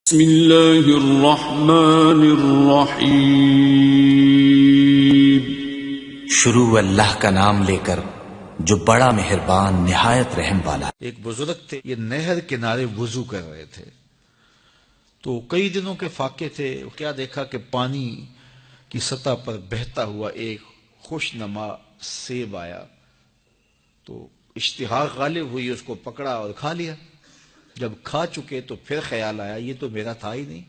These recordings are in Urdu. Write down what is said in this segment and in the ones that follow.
بسم اللہ الرحمن الرحیم۔ شروع اللہ کا نام لے کر جو بڑا مہربان نہایت رحم والا۔ ایک بزرگ تھے، یہ نہر کنارے وضو کر رہے تھے تو کئی دنوں کے فاقے تھے۔ کیا دیکھا کہ پانی کی سطح پر بہتا ہوا ایک خوش نما سیب آیا تو اشتہا غالب ہوئی، اس کو پکڑا اور کھا لیا۔ جب کھا چکے تو پھر خیال آیا یہ تو میرا تھا ہی نہیں،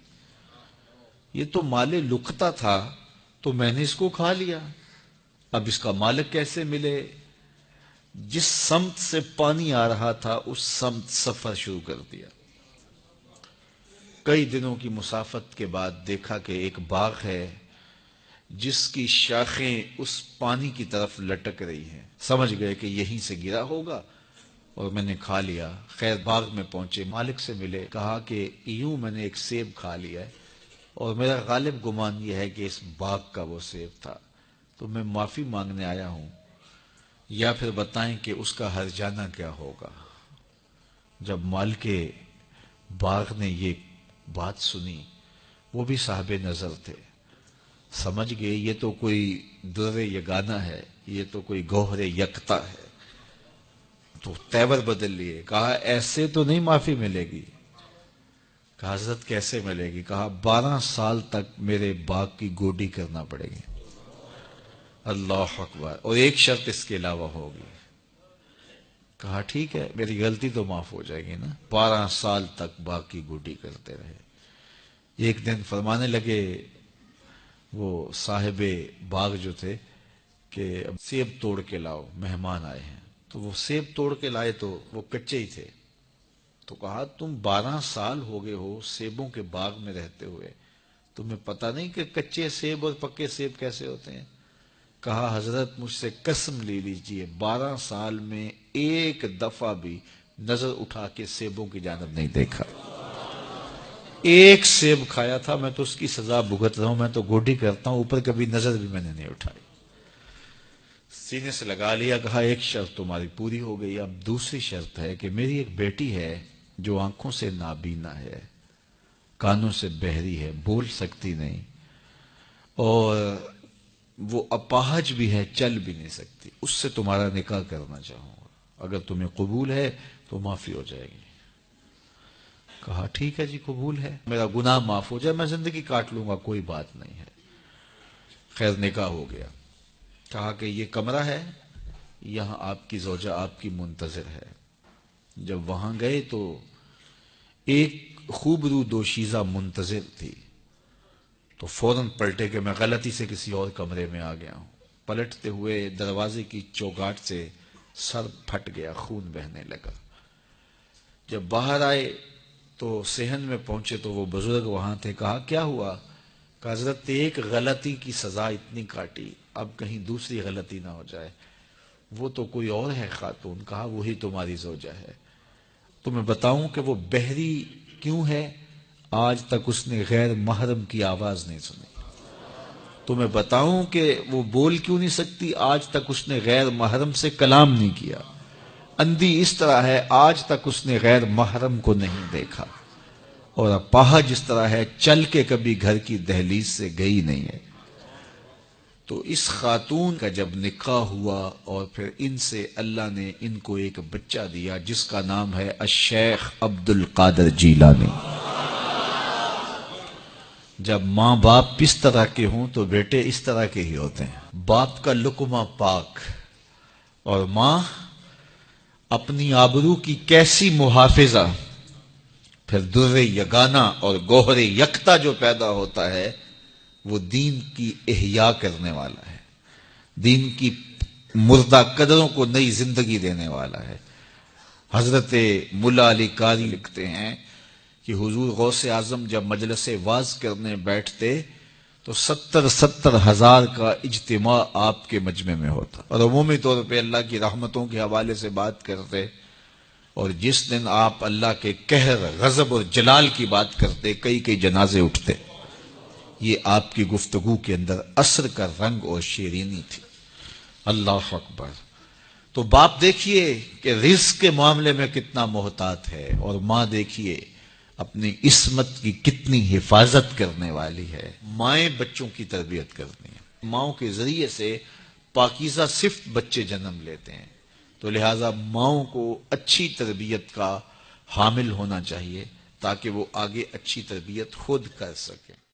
یہ تو مال لقطہ تھا تو میں نے اس کو کھا لیا، اب اس کا مالک کیسے ملے؟ جس سمت سے پانی آ رہا تھا اس سمت سفر شروع کر دیا۔ کئی دنوں کی مسافت کے بعد دیکھا کہ ایک باغ ہے جس کی شاخیں اس پانی کی طرف لٹک رہی ہیں۔ سمجھ گئے کہ یہیں سے گرا ہوگا اور میں نے کھا لیا۔ خیر باغ میں پہنچے، مالک سے ملے، کہا کہ یوں میں نے ایک سیب کھا لیا ہے اور میرا غالب گمان یہ ہے کہ اس باغ کا وہ سیب تھا، تو میں معافی مانگنے آیا ہوں، یا پھر بتائیں کہ اس کا ہرجانہ کیا ہوگا۔ جب مالک باغ نے یہ بات سنی، وہ بھی صاحب نظر تھے، سمجھ گئے یہ تو کوئی در یگانہ ہے، یہ تو کوئی گوہر یکتا ہے، تو تیور بدل لیے۔ کہا ایسے تو نہیں معافی ملے گی۔ کہا حضرت کیسے ملے گی؟ کہا 12 سال تک میرے باغ کی گوڈی کرنا پڑے گی۔ اللہ اکبر، اور ایک شرط اس کے علاوہ ہوگی۔ کہا ٹھیک ہے، میری غلطی تو معاف ہو جائے گی نا۔ 12 سال تک باغ کی گوڈی کرتے رہے۔ ایک دن فرمانے لگے وہ صاحب باغ جو تھے کہ اب سیب توڑ کے لاؤ، مہمان آئے ہیں۔ تو وہ سیب توڑ کے لائے تو وہ کچے ہی تھے، تو کہا تم 12 سال ہو گئے ہو سیبوں کے باغ میں رہتے ہوئے، تمہیں پتہ نہیں کہ کچے سیب اور پکے سیب کیسے ہوتے ہیں؟ کہا حضرت مجھ سے قسم لے لیجئے 12 سال میں ایک دفعہ بھی نظر اٹھا کے سیبوں کی جانب نہیں دیکھا۔ ایک سیب کھایا تھا، میں تو اس کی سزا بھگت رہا ہوں، میں تو گوڈی کرتا ہوں، اوپر کبھی نظر بھی میں نے نہیں اٹھائی۔ سینے سے لگا لیا، کہا ایک شرط تمہاری پوری ہو گئی، اب دوسری شرط ہے کہ میری ایک بیٹی ہے جو آنکھوں سے نابینا ہے، کانوں سے بہری ہے، بول سکتی نہیں، اور وہ اپاہج بھی ہے، چل بھی نہیں سکتی، اس سے تمہارا نکاح کرنا چاہوں گا، اگر تمہیں قبول ہے تو معافی ہو جائے گی۔ کہا ٹھیک ہے جی قبول ہے، میرا گناہ معاف ہو جائے، میں زندگی کاٹ لوں گا، کوئی بات نہیں ہے۔ خیر نکاح ہو گیا۔ کہا کہ یہ کمرہ ہے، یہاں آپ کی زوجہ آپ کی منتظر ہے۔ جب وہاں گئے تو ایک خوبرو دوشیزہ منتظر تھی، تو فوراً پلٹے کہ میں غلطی سے کسی اور کمرے میں آ گیا ہوں۔ پلٹتے ہوئے دروازے کی چوگاٹ سے سر پھٹ گیا، خون بہنے لگا۔ جب باہر آئے تو صحن میں پہنچے تو وہ بزرگ وہاں تھے۔ کہا کیا ہوا؟ کہ حضرت ایک غلطی کی سزا اتنی کاٹی، اب کہیں دوسری غلطی نہ ہو جائے۔ وہ تو کوئی اور ہے خاتون۔ کہا وہی تمہاری زوجہ ہے۔ تمہیں بتاؤں کہ وہ بہری کیوں ہے؟ آج تک اس نے غیر محرم کی آواز نہیں سنی۔ تمہیں بتاؤں کہ وہ بول کیوں نہیں سکتی؟ آج تک اس نے غیر محرم سے کلام نہیں کیا۔ اندھی اس طرح ہے، آج تک اس نے غیر محرم کو نہیں دیکھا، اور اپاہج جس طرح ہے، چل کے کبھی گھر کی دہلیز سے گئی نہیں ہے۔ تو اس خاتون کا جب نکاح ہوا اور پھر ان سے اللہ نے ان کو ایک بچہ دیا جس کا نام ہے الشیخ عبد القادر جیلانی۔ جب ماں باپ اس طرح کے ہوں تو بیٹے اس طرح کے ہی ہوتے ہیں۔ باپ کا لقمہ پاک اور ماں اپنی آبرو کی کیسی محافظہ، پھر در یگانہ اور گوہر یکتا جو پیدا ہوتا ہے وہ دین کی احیاء کرنے والا ہے، دین کی مردہ قدروں کو نئی زندگی دینے والا ہے۔ حضرت ملا علی قاری لکھتے ہیں کہ حضور غوث اعظم جب مجلس واعظ کرنے بیٹھتے تو 70 ہزار کا اجتماع آپ کے مجمع میں ہوتا، اور عمومی طور پہ اللہ کی رحمتوں کے حوالے سے بات کرتے، اور جس دن آپ اللہ کے قہر، غضب اور جلال کی بات کرتے کئی جنازے اٹھتے۔ یہ آپ کی گفتگو کے اندر عصر کا رنگ اور شیرینی تھی۔ اللہ اکبر۔ تو باپ دیکھیے کہ رزق کے معاملے میں کتنا محتاط ہے، اور ماں دیکھیے اپنی عصمت کی کتنی حفاظت کرنے والی ہے۔ مائیں بچوں کی تربیت کرتی ہیں، ماؤں کے ذریعے سے پاکیزہ صفت بچے جنم لیتے ہیں، تو لہٰذا ماؤں کو اچھی تربیت کا حامل ہونا چاہیے تاکہ وہ آگے اچھی تربیت خود کر سکیں۔